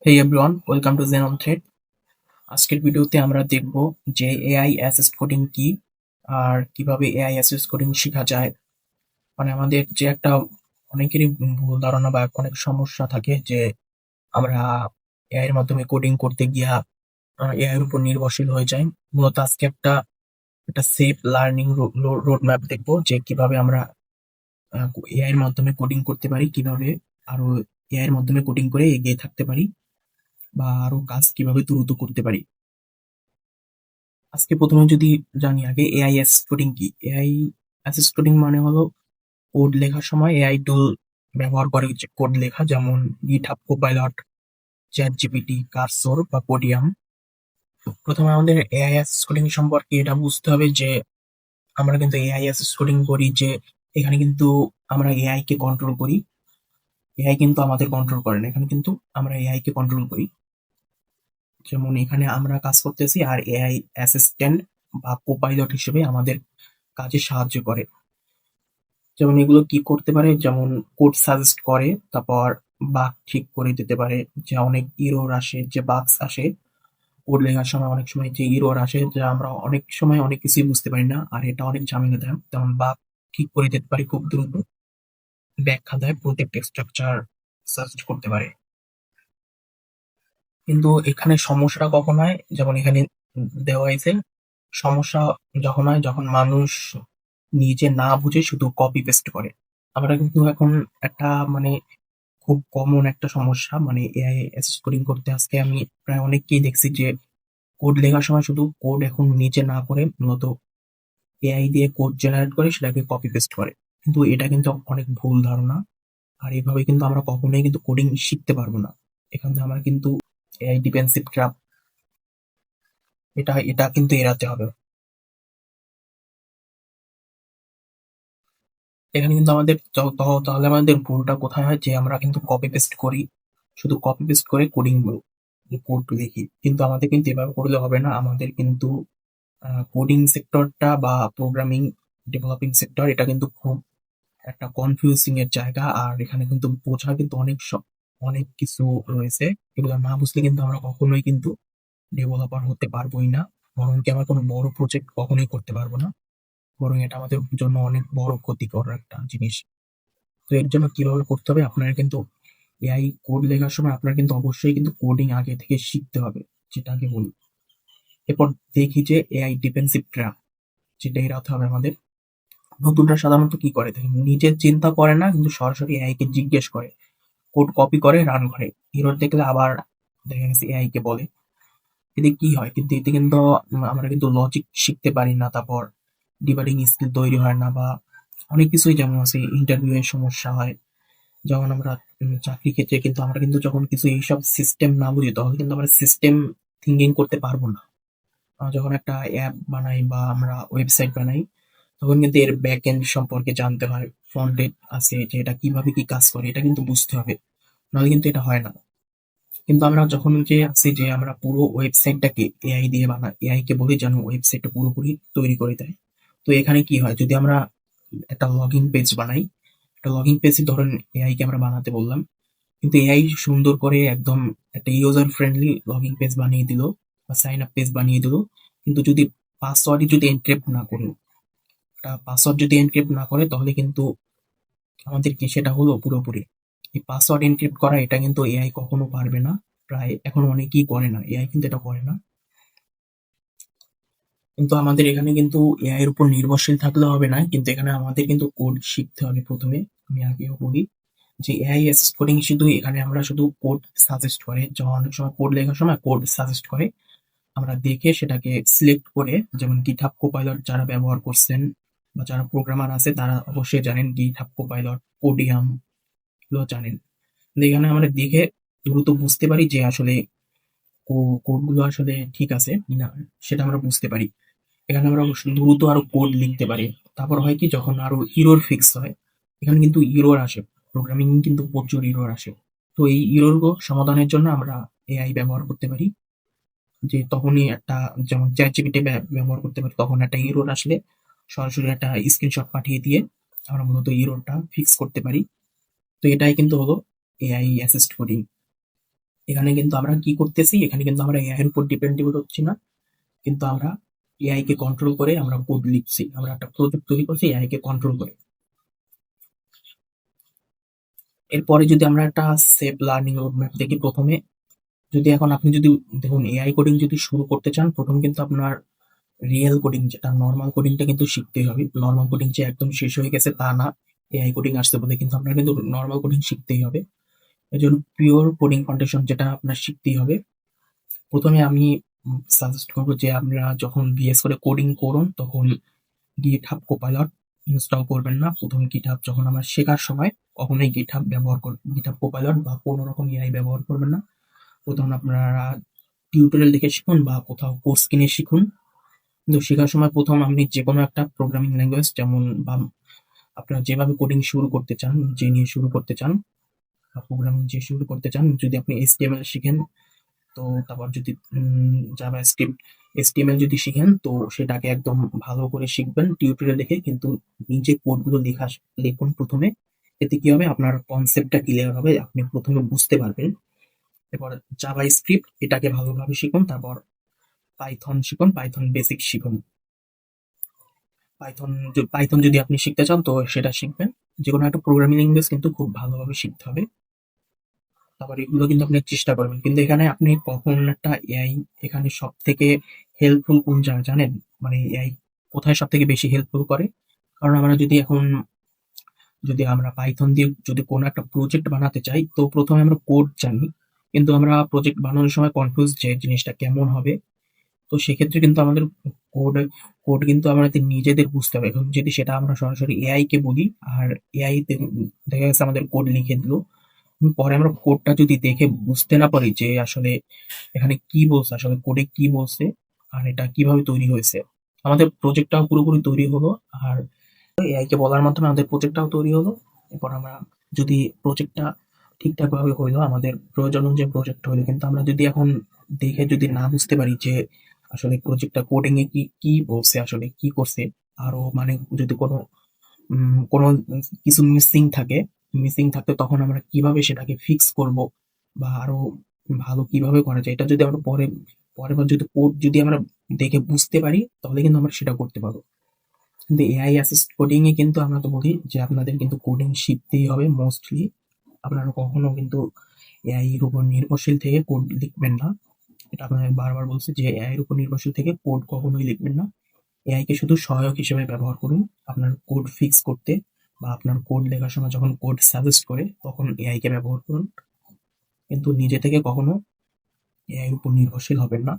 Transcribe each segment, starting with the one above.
Hey everyone, welcome to zen on thread. আজকের ভিডিওতে আমরা দেখব যে এআই অ্যাসিস্ট কোডিং কি আর কিভাবে এআই অ্যাসিস্ট কোডিং শেখা যায়। মানে আমাদের যে একটা অনেকেরই ভুল ধারণা বা অনেক সমস্যা থাকে যে আমরা এআই এর মাধ্যমে কোডিং করতে গিয়া এআই এর উপর নির্ভরশীল হয়ে যাই। মূলত আজকে একটা একটা সেফ লার্নিং রোড ম্যাপ দেখবো যে কিভাবে আমরা এআই এর মাধ্যমে কোডিং করতে পারি, কিভাবে আরো এআই এর মাধ্যমে কোডিং করে এগিয়ে থাকতে পারি বা আরো কাজ কিভাবে দ্রুত করতে পারি। আজকে প্রথমে যদি জানি আগে এআই অ্যাসিস্ট কোডিং কি। এআই অ্যাসিস্ট কোডিং মানে হলো কোড লেখার সময় এআই টুল ব্যবহার করে যে কোড লেখা, যেমন GitHub copilot, chat GPT, cursor বা পোডিয়াম। প্রথমে আমাদের এআই অ্যাসিস্ট কোডিং সম্পর্কে এটা বুঝতে হবে যে আমরা কিন্তু এআই অ্যাসিস্ট কোডিং করি যে এখানে কিন্তু আমরা এআই কে কন্ট্রোল করি, এআই কিন্তু আমাদের কন্ট্রোল করে না। এখানে কিন্তু আমরা এআই কে কন্ট্রোল করি। যেমন এখানে আমরা কাজ করতেছি আর এআই অ্যাসিস্ট্যান্ট বা কোপাইলট হিসেবে আমাদের কাজে সাহায্য করে। যেমন এগুলো কি করতে পারে, যেমন কোড সাজেস্ট করে, তারপর বাগ ঠিক করে দিতে পারে। যে অনেক ইরর আসে, যে বাগস আসে কোড লেখার সময়, অনেক সময় যে ইরর আসে যা আমরা অনেক সময় অনেক কিছুই বুঝতে পারি না, আর এটা অনেক ঝামেলা দেয়, তেমন বাগ ঠিক করে দিতে পারি খুব দ্রুত। ব্যাখ্যা দেয়, প্রোটেক্ট স্ট্রাকচার সাজেস্ট করতে পারে। কিন্তু এখানে সমস্যাটা কখন হয়, যেমন এখানে দেওয়া হয়েছে সমস্যা যখন হয় যখন মানুষ নিজে না বুঝে শুধু কপি পেস্ট করে। আমরা কিন্তু এখন একটা মানে খুব কমন একটা সমস্যা, মানে এআই অ্যাসিস্ট কোডিং করতে আজকে আমি প্রায় অনেককেই দেখছি যে কোড লেখার সময় শুধু কোড এখন নিজে না করে মূলত এআই দিয়ে কোড জেনারেট করে সেটাকে কপি পেস্ট করে। কিন্তু এটা কিন্তু অনেক ভুল ধারণা, আর এইভাবে কিন্তু আমরা কখনোই কিন্তু কোডিং শিখতে পারবো না। এখানে আমরা কিন্তু এআই ডিপেন্সিভ ট্র্যাপ, এটা এটা কিন্তু এড়াতে হবে। এখানে কিন্তু আমাদের তাহলে আমাদের ভুলটা কোথায় হয়, যে আমরা কিন্তু কপি পেস্ট করি, শুধু কপি পেস্ট করে কোডিং কোড লিখি। কিন্তু আমাদের কিন্তু এভাবে করলে হবে না। আমাদের কিন্তু কোডিং সেক্টরটা বা প্রোগ্রামিং ডেভেলপিং সেক্টর, এটা কিন্তু খুব একটা কনফিউজিং এর জায়গা। আর এখানে কিন্তু বোঝা কিন্তু অনেক কিছু রয়েছে। এগুলো না বুঝলে কিন্তু আমরা কখনোই কিন্তু ডেভেলপার হতে পারবোই না, বরং কি আমরা কোনো বড় প্রজেক্ট কখনোই করতে পারবো না। বরং এটা আমাদের জন্য অনেক বড় ক্ষতিকর একটা জিনিস। তো এর জন্য কিভাবে করতে হবে, আপনার কিন্তু এআই কোড লেখার সময় আপনার কিন্তু অবশ্যই কিন্তু কোডিং আগে থেকে শিখতে হবে, যেটা আগে বলি। এরপর দেখি যে এআই ডিফেন্সিভ ট্র্যাপ, যেটা এড়াতে হবে আমাদের। নতুনরা সাধারণত কি করে দেখেন, নিজে চিন্তা করে না, কিন্তু সরাসরি এআই কে জিজ্ঞেস করে, কোড কপি করে রান করে, এরর দেখলে আবার দেখা গেছে এআই কে বলে। এতে কি হয়, কিন্তু এতে কিন্তু আমরা কিন্তু লজিক শিখতে পারি না, তারপর ডিবাডিং স্কিল তৈরি হয় না, বা অনেক কিছুই যেমন আছে ইন্টারভিউ এর সমস্যা হয়। যখন আমরা চাকরি ক্ষেত্রে কিন্তু আমরা কিন্তু যখন কিছু এইসব সিস্টেম না বুঝি, তখন কিন্তু আমরা সিস্টেম থিঙ্কিং করতে পারবো না। যখন একটা অ্যাপ বানাই বা আমরা ওয়েবসাইট বানাই, তখন কিন্তু এর ব্যাক এন্ড সম্পর্কে জানতে হয়, ফ্রন্ট এন্ড আছে যে এটা কিভাবে কি কাজ করে, এটা কিন্তু বুঝতে হবে, নাহলে কিন্তু এটা হয় না। কিন্তু আমরা যখন যে আছি যে আমরা পুরো ওয়েবসাইটটাকে এআই দিয়ে বানাই, এআই কে বলি যেন ওয়েবসাইটটা পুরোপুরি তৈরি করে দেয়। তো এখানে কি হয়, যদি আমরা একটা লগইন পেজ বানাই, একটা লগইন পেজ ধরেন এআই কে আমরা বানাতে বললাম, কিন্তু এআই সুন্দর করে একদম একটা ইউজার ফ্রেন্ডলি লগইন পেজ বানিয়ে দিল বা সাইন আপ পেজ বানিয়ে দিল। কিন্তু যদি পাসওয়ার্ডই যদি এনক্রিপ্ট না করে, একটা পাসওয়ার্ড যদি এনক্রিপ্ট না করে, তাহলে কিন্তু আমাদের কি সেটা হলো পুরোপুরি। এই পাসওয়ার্ড এনক্রিপ্ট করা এটা কিন্তু এআই কখনো পারবে না, প্রায় এখন অনেকেই করে না, এআই কিন্তু এটা করে না। কিন্তু আমাদের এখানে কিন্তু এআই এর উপর নির্ভরশীল থাকলে হবে না, কিন্তু এখানে আমাদের কিন্তু কোড শিখতে হবে প্রথমে। আমি আগেও বলি যে এআই অ্যাসিস্ট কোডিং শুধু এখানে আমরা শুধু কোড সাজেস্ট করে, যখন অনেক সময় কোড লেখার সময় কোড সাজেস্ট করে, আমরা দেখে সেটাকে সিলেক্ট করে, যেমন গিটহাব কোপাইলট যারা ব্যবহার করছেন বা যারা প্রোগ্রামার আছে তারা অবশ্যই জানেন গিটহাব কোপাইলট, পোডিয়াম এগুলো জানেন। কিন্তু এখানে আমরা দেখে দ্রুত বুঝতে পারি যে আসলে কোড গুলো আসলে ঠিক আছে কিনা, সেটা আমরা বুঝতে পারি। এখানে আমরা দ্রুত আরো কোড লিখতে পারি। তারপর হয় কি, যখন আরো ইরর ফিক্স হয়, এখানে কিন্তু ইরর আসে, প্রোগ্রামিং কিন্তু প্রচুর ইরর আসে। তো এই ইরর সমাধানের জন্য আমরা এআই ব্যবহার করতে পারি। যে তখনই একটা, যেমন চ্যাট জিপিটি ব্যবহার করতে পারি, তখন একটা ইরর আসলে সরাসরি একটা স্ক্রিনশট পাঠিয়ে দিয়ে আমরা মূলত ইররটা ফিক্স করতে পারি। তো এটাই কিন্তু হলো এআই অ্যাসিস্ট কোডিং। এখানে কিন্তু আমরা কি করতেছি, এখানে কিন্তু আমরা এআই এর উপর ডিপেন্ডেবল হচ্ছি না, কিন্তু আমরা এআই কে কন্ট্রোল করে আমরা কোড লিখছি, আমরা একটা প্রজেক্ট তৈরি করছি এআই কে কন্ট্রোল করে। এরপরে যদি আমরা একটা সেফ লার্নিং রোডম্যাপ দেখি, প্রথমে যদি এখন আপনি যদি দেখুন এআই কোডিং যদি শুরু করতে চান, প্রথম কিন্তু আপনার রিয়েল কোডিং যেটা নর্মাল কোডিংটা কিন্তু শিখতেই হবে। নর্মাল কোডিং যে একদম শেষ হয়ে গেছে তা না, এআই কোডিং আসতে বলে কিন্তু আপনার কিন্তু নর্মাল কোডিং শিখতেই হবে। এই জন্য পিওর কোডিং ফাউন্ডেশন যেটা আপনার শিখতেই হবে। প্রথমে আমি সাজেস্ট করবো যে আমরা যখন বিএস করে কোডিং করুন তখন GitHub Copilot ইনস্টল করবেন না। প্রথম GitHub যখন আমরা শেখার সময় কখনোই GitHub ব্যবহার করবেন, GitHub Copilot বা কোনো রকম এআই ব্যবহার করবেন না। প্রথম আপনারা টিউটোরিয়াল দেখে শিখুন বা কোথাও কোর্স কিনে শিখুন। কিন্তু শেখার সময় প্রথম আপনি যে কোনো একটা প্রোগ্রামিং ল্যাঙ্গুয়েজ যেমন বা আপনারা যেভাবে কোডিং শুরু করতে চান, যে নিয়ে শুরু করতে চান বা প্রোগ্রামিং যে শুরু করতে চান, যদি আপনি HTML শিখেন তো তারপর যদি জাভাস্ক্রিপ্ট HTML যদি শিখেন তো সেটাকে একদম ভালো করে শিখবেন টিউটোরিয়াল দেখে, কিন্তু নিজে কোডগুলো লিখুন প্রথমে। এতে কি হবে, আপনার কনসেপ্টটা ক্লিয়ার হবে, আপনি প্রথমে বুঝতে পারবেন। এরপর জাভাস্ক্রিপ্ট এটাকে ভালোভাবে শিখুন, তারপর পাইথন শিখুন, পাইথন বেসিক শিখুন। পাইথন যদি আপনি শিখতে চান তো সেটা শিখবেন। যে কোনো একটা প্রোগ্রামিং ল্যাঙ্গুয়েজ কিন্তু খুব ভালোভাবে শিখতে হবে। তারপর এগুলো কিন্তু আপনি চেষ্টা করবেন। কিন্তু এখানে আপনি কখন একটা এআই এখানে সব থেকে হেল্পফুল কোন জায়গায় জানেন? মানে এআই কোথায় সব থেকে বেশি হেল্পফুল করে? কারণ আমরা যদি আমরা পাইথন দিয়ে যদি কোনো একটা প্রজেক্ট বানাতে চাই তো প্রথমে আমরা কোড জানি, কিন্তু আমরা প্রজেক্ট বানানোর সময় কনফিউজ যে জিনিসটা কেমন হবে। তো সেক্ষেত্রে কিন্তু আমাদের কোড কোড কিন্তু আমাদের নিজেদের বুঝতে হবে। এখন যদি সেটা আমরা সরাসরি এআই কে বলি আর এআই দেখা গেছে আমাদের কোড লিখে দিল, পরে আমরা কোডটা যদি দেখে বুঝতে না পারি যে আসলে এখানে কি বলছে, আসলে কোডে কি বলছে আর এটা কিভাবে তৈরি হয়েছে, আমাদের প্রজেক্টটাও পুরোপুরি তৈরি হলো। আর এআই কে বলার মাধ্যমে আমাদের প্রজেক্টটাও তৈরি হলো। এরপর আমরা যদি প্রজেক্টটা ঠিকঠাক ভাবে হইলো, আমাদের প্রয়োজন অনুযায়ী প্রজেক্ট হইলো, কিন্তু আমরা যদি এখন দেখে যদি না বুঝতে পারি যে আসলে প্রজেক্টটা কোডিং এ কি কি বলছে, আসলে কি করছে, আরো মানে যদি কোনো কিছু মিসিং থাকতে তখন আমরা কিভাবে সেটাকে ফিক্স করব বা আরো ভালো কিভাবে করা যায়, এটা যদি আমরা পরের বার যদি কোড যদি আমরা দেখে বুঝতে পারি তাহলে কিন্তু আমরা সেটা করতে পারবো। কিন্তু এআই অ্যাসিস্ট কোডিং এ কিন্তু আমরা তো বলি যে আপনাদের কিন্তু কোডিং শিখতেই হবে মোস্টলি। আপনারা কখনো কিন্তু এআই এর উপর নির্ভরশীল থেকে কোড লিখবেন না। এটা আপনাদের বারবার বলছি যে এআই এর উপর নির্ভরশীল থেকে কোড কখনোই লিখবেন না। এআই কে শুধু সহায়ক হিসেবে ব্যবহার করুন আপনার কোড ফিক্স করতে, বা আপনার কোড লেখার সময় যখন কোড সাজেস্ট করে তখন এআই কে ব্যবহার করুন, কিন্তু নিজে থেকে কখনো এআই এর উপর নির্ভরশীল হবেন না।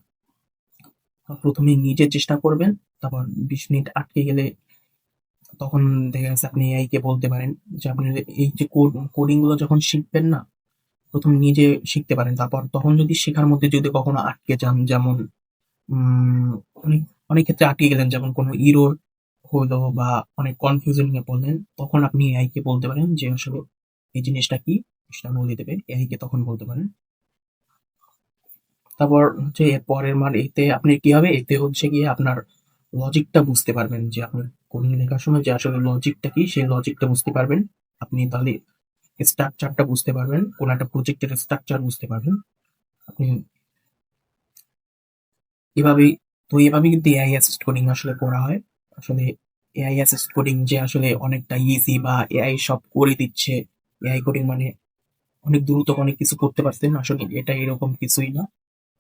প্রথমে নিজে চেষ্টা করবেন, তারপর 20 মিনিট আটকে গেলে তখন দেখা গেছে আপনি এআই কে বলতে পারেন যে আপনি এই যে কোডিং গুলো যখন শিখবেন না, প্রথম নিজে শিখতে পারেন, তারপর তখন যদি শেখার মধ্যে যদি কখনো আটকে যান, যেমন উম অনেক অনেক ক্ষেত্রে আটকে গেলেন, যেমন কোনো ইরর হলো বা অনেক কনফিউশন এ পড়লেন, তখন আপনি এআই কে বলতে পারেন যে আসলে এই জিনিসটা কি, সেটা বলে দেবে, এআই কে তখন বলতে পারেন। তারপর হচ্ছে এর পরের এতে আপনি কি হবে, এতে হচ্ছে গিয়ে আপনার লজিকটা বুঝতে পারবেন, যে আপনি কোডিং লেখার সময় যে আসলে লজিকটা কি সেই লজিকটা বুঝতে পারবেন। আপনি তাহলে স্ট্রাকচারটা বুঝতে পারবেন, কোন একটা প্রজেক্টের স্ট্রাকচার বুঝতে পারবেন আপনি। এভাবেই এভাবেই কিন্তু এআই অ্যাসিস্ট কোডিং আসলে করা হয়। আসলে এআই অ্যাসিস্ট কোডিং যে আসলে অনেকটা ইজি বা এআই সব করে দিচ্ছে, এআই কোডিং মানে অনেক দ্রুত অনেক কিছু করতে পারছেন, আসলে এটা এরকম কিছুই না।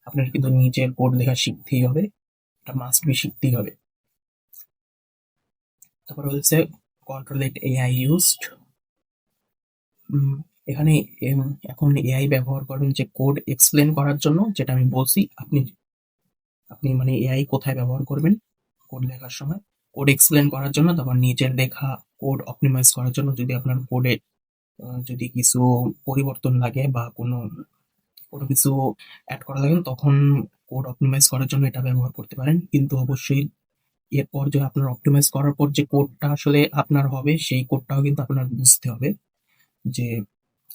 আপনার কিন্তু নিজের কোড লেখা শিখতেই হবে, এটা মাস্ট বি শিখতেই হবে। তারপর হচ্ছে কন্ট্রোলেট এআই ইউজড। এখানে এখন এআই ব্যবহার করবেন যে কোড এক্সপ্লেন করার জন্য, যেটা আমি বলছি। আপনি আপনি মানে এআই কোথায় ব্যবহার করবেন, কোড লেখার সময় কোড এক্সপ্লেন করার জন্য, তারপর নিজের লেখা কোড অপটিমাইজ করার জন্য। যদি আপনার কোডে যদি কিছু পরিবর্তন লাগে বা কোনো কোনো কিছু অ্যাড করা লাগে, তখন কোড অপটিমাইজ করার জন্য এটা ব্যবহার করতে পারেন। কিন্তু অবশ্যই এরপর যে আপনার অপটিমাইজ করার পর যে কোডটা আসলে আপনার হবে সেই কোডটাও কিন্তু আপনার বুঝতে হবে। যে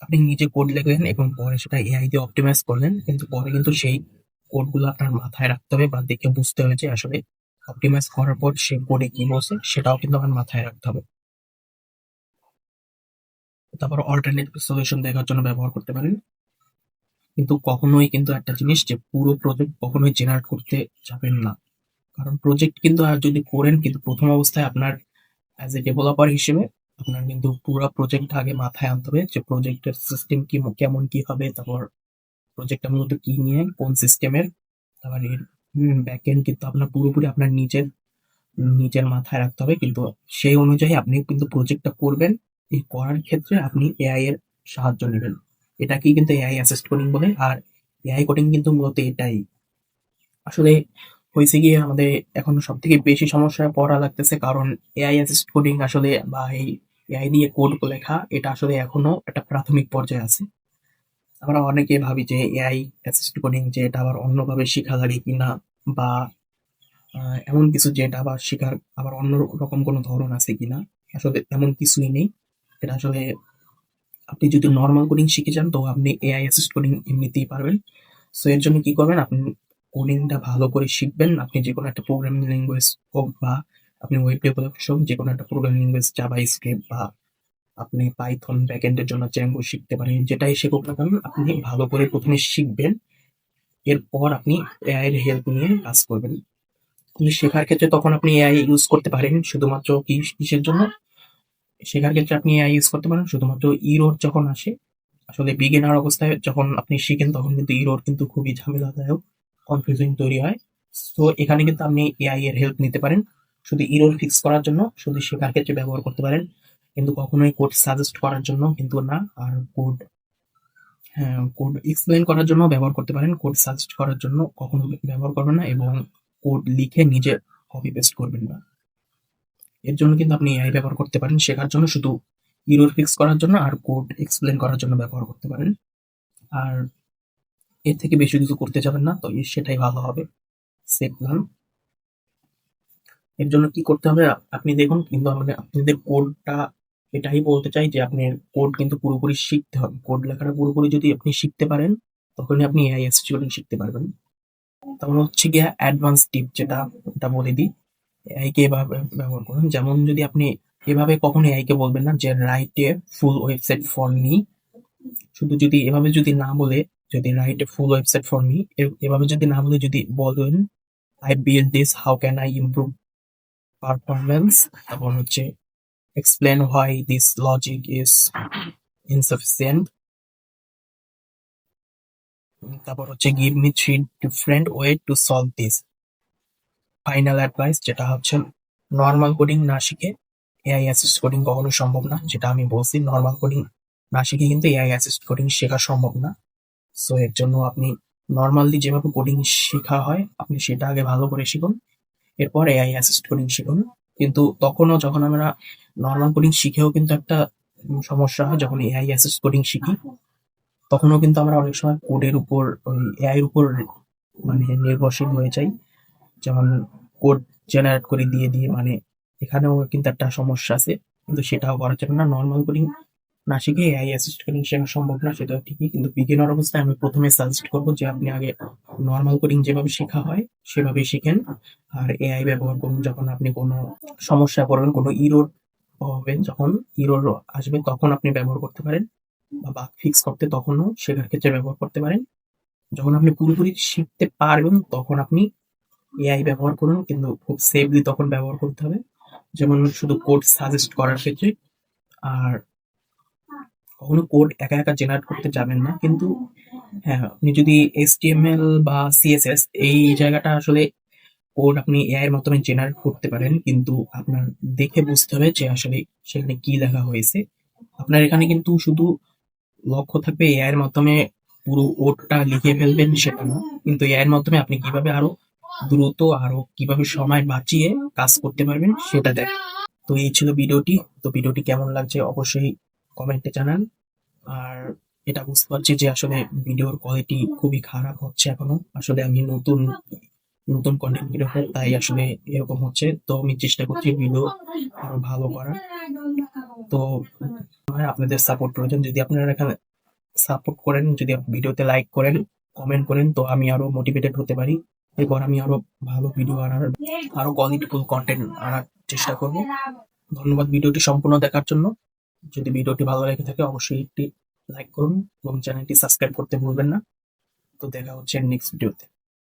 আপনি নিজে কোড লিখলেন এবং পরে সেটা এআই দিয়ে অপটিমাইজ করলেন, কিন্তু পরে কিন্তু সেই কোডগুলো আপনার মাথায় রাখতে হবে বা দেখে বুঝতে হবে যে আসলে অপটিমাইজ করার পর সে কোডে কি বলছে সেটাও কিন্তু আপনার মাথায় রাখতে হবে। তারপর অল্টারনেটিভ সলিউশন দেখার জন্য ব্যবহার করতে পারেন। কিন্তু কখনোই কিন্তু একটা জিনিস যে পুরো প্রজেক্ট কখনোই জেনারেট করতে যাবেন না। কারণ প্রজেক্ট কিন্তু যদি করেন কিন্তু প্রথম অবস্থায় আপনার অ্যাজ এ ডেভেলপার হিসেবে আপনার কিন্তু পুরো প্রজেক্টটা আগে মাথায় আনতে হবে যে প্রজেক্টের সিস্টেম কি কেমন কি হবে, তারপর প্রজেক্টটা মূলত কি নিয়ে কোন সিস্টেমের, তারপর এর ব্যাকএন্ড কিন্তু আপনার পুরোপুরি আপনার নিজের মাথায় রাখতে হবে। কিন্তু সেই অনুযায়ী আপনি কিন্তু প্রজেক্টটা করবেন। এই করার ক্ষেত্রে আপনি এআই এর সাহায্য নেবেন। এটাকেই কিন্তু এআই অ্যাসিস্ট কোডিং বলে। আর এআই কোডিং কিন্তু মূলত এটাই। আসলে হয়েছে গিয়ে আমাদের এখন সবথেকে বেশি সমস্যায় পড়া লাগতেছে, কারণ এআই অ্যাসিস্ট কোডিং আসলে বা এই এআই দিয়ে কোড লেখা এটা আসলে এখনো একটা প্রাথমিক পর্যায়ে আছে। আমরা অনেকে ভাবি যে এআই অ্যাসিস্ট কোডিং যে এটা আবার অন্যভাবে শেখা লাগে কিনা, বা এমন কিছু যেটা আবার শেখার আবার অন্য রকম কোনো ধরন আছে কিনা। আসলে এমন কিছুই নেই। এটা আসলে আপনি যদি নরমাল কোডিং শিখে যান তো আপনি এআই অ্যাসিস্ট কোডিং এমনিতেই পারবেন। সো এর জন্য কি করবেন, আপনি কোডিংটা ভালো করে শিখবেন। আপনি যেকোনো একটা প্রোগ্রামিং ল্যাঙ্গুয়েজ হোক বা আপনি ওয়েব ডেভেলপার হোক, যেকোনো একটা প্রোগ্রামিং ল্যাঙ্গুয়েজ জাভা স্ক্রিপ্ট বা আপনি পাইথন ব্যাকএন্ডের জন্য জ্যাঙ্গো শিখতে পারেন। যেটাই শেখুক না কেন আপনি ভালো করে প্রথমে শিখবেন। এরপর আপনি এআই এর হেল্প নিয়ে কাজ করবেন। কিন্তু শেখার ক্ষেত্রে তখন আপনি এআই ইউজ করতে পারেন শুধুমাত্র কিসের জন্য? শেখার ক্ষেত্রে আপনি এআই ইউজ করতে পারেন শুধুমাত্র ইরর যখন আসে। আসলে বিগিনার অবস্থায় যখন আপনি শিখেন তখন কিন্তু ইরর কিন্তু খুবই ঝামেলাদায়ক, কনফিউজিং তৈরি হয়। তো এখানে কিন্তু আপনি এআই এর হেল্প নিতে পারেন শুধু ইরর ফিক্স করার জন্য, শুধু শেখার ক্ষেত্রে ব্যবহার করতে পারেন। কিন্তু কখনোই কোড সাজেস্ট করার জন্য কিন্তু না। আর কোড এক্সপ্লেন করার জন্য ব্যবহার করতে পারেন, কোড সাজেস্ট করার জন্য কখনো ব্যবহার করবেন না। এবং কোড লিখে নিজে কপি পেস্ট করবেন না। এর জন্য কিন্তু আপনি এআই ব্যবহার করতে পারেন শেখার জন্য, শুধু ইরর ফিক্স করার জন্য আর কোড এক্সপ্লেন করার জন্য ব্যবহার করতে পারেন। আর এর থেকে বেশি কিছু করতে যাবেন না, তো সেটাই ভালো হবে। Safe plan. এর জন্য কি করতে হবে আপনি দেখুন, কিন্তু আমাদের আপনাদের কোডটা এটাই বলতে চাই যে আপনার কোড কিন্তু পুরোপুরি শিখতে হবে। কোড লেখাটা পুরোপুরি যদি আপনি শিখতে পারেন তখনই আপনি এআই অ্যাসিস্ট্যান্ট শিখতে পারবেন। তারপর হচ্ছে গিয়ে অ্যাডভান্স টিপ যেটা ওটা বলে দিই। এআই কে এভাবে ব্যবহার করুন, যেমন যদি আপনি এভাবে কখনো এআই কে বলবেন না যে write a full website for me. শুধু যদি এভাবে যদি না বলে, যদি write a full website for me এভাবে যদি না বলে যদি বলেন I build this, how can I improve performance, তারপর হচ্ছে explain why this logic is insufficient, তারপর হচ্ছে give me three different way to solve this. Final advice যেটা হচ্ছে নর্মাল কোডিং না শিখে এআই অ্যাসিস্ট কোডিং কখনো সম্ভব না। যেটা আমি বলছি, নর্মাল কোডিং না শিখে কিন্তু এআই অ্যাসিস্ট কোডিং শেখা সম্ভব না। সো এর জন্য আপনি নর্মালি যেভাবে কোডিং শেখা হয় আপনি সেটা আগে ভালো করে শিখুন, এরপর এআই অ্যাসিস্ট কোডিং শিখুন। কিন্তু তখনও যখন আমরা নর্মাল কোডিং শিখেও কিন্তু একটা সমস্যা হয়, যখন এআই অ্যাসিস্ট কোডিং শিখি তখনও কিন্তু আমরা অনেক সময় কোডের উপর ওই এআই এর উপর মানে নির্ভরশীল হয়ে যাই। যেমন কোড জেনারেট করে দিয়ে মানে এখানেও কিন্তু একটা সমস্যা আছে। কিন্তু সেটাও করা যাবে না। নর্মাল কোডিং না শিখে এআই অ্যাসিস্ট কোডিং শেখা সম্ভব না, সেটাও ঠিকই। কিন্তু বিগিনার অবস্থায় আমি প্রথমে সাজেস্ট করবো যে আপনি আগে নর্মাল কোডিং যেভাবে শেখা হয় সেভাবে শিখেন। আর এআই ব্যবহার করুন যখন আপনি কোনো সমস্যায় পড়বেন, কোনো ইরোর হবে, যখন ইরোর আসবে তখন আপনি ব্যবহার করতে পারেন, বা বাগ ফিক্স করতে তখনও শেখার ক্ষেত্রে ব্যবহার করতে পারেন। যখন আপনি পুরোপুরি শিখতে পারবেন তখন আপনি এআই ব্যবহার করুন, কিন্তু খুব সেফলি তখন ব্যবহার করতে হবে। যেমন শুধু কোড সাজেস্ট করার ক্ষেত্রে। আর কখনো কোড একা একা জেনারেট করতে যাবেন না। কিন্তু হ্যাঁ, আপনি যদি HTML বা CSS এই জায়গাটা আসলে কোড আপনি এআই এর মাধ্যমে জেনারেট করতে পারেন, কিন্তু আপনার দেখে বুঝতে হবে যে আসলে সেখানে কি লেখা হয়েছে। আপনার এখানে কিন্তু শুধু লক্ষ্য থাকবে এআই এর মাধ্যমে পুরো কোডটা লিখে ফেলবেন সেটা না, কিন্তু এআই এর মাধ্যমে আপনি কিভাবে আরো দ্রুত আরো কিভাবে সময় বাঁচিয়ে কাজ করতে পারবেন সেটা দেখ। তো এই ছিল ভিডিওটি। তো ভিডিওটি কেমন লাগছে অবশ্যই কমেন্টে জানান। আর এটা বুঝতে পারছি যে আসলে ভিডিওর কোয়ালিটি খুবই খারাপ হচ্ছে এখনো। আসলে আমি নতুন নতুন কন্টেন্ট ক্রিয়েটর, তাই আসলে এরকম হচ্ছে। তো আমি চেষ্টা করছি ভিডিও আরো ভালো করার। তো আপনাদের সাপোর্ট প্রয়োজন। যদি আপনারা এখানে সাপোর্ট করেন, যদি ভিডিওতে লাইক করেন, কমেন্ট করেন, তো আমি আরো মোটিভেটেড হতে পারি। এরপর আমি আরো ভালো ভিডিও আনার, আরো কোয়ালিটিফুল কন্টেন্ট আনার চেষ্টা করব। ধন্যবাদ ভিডিওটি সম্পূর্ণ দেখার জন্য। যদি ভিডিওটি ভালো লেগে থাকে অবশ্যই একটি লাইক করুন এবং চ্যানেলটি সাবস্ক্রাইব করতে ভুলবেন না। দেখা হচ্ছে নেক্সট ভিডিওতে।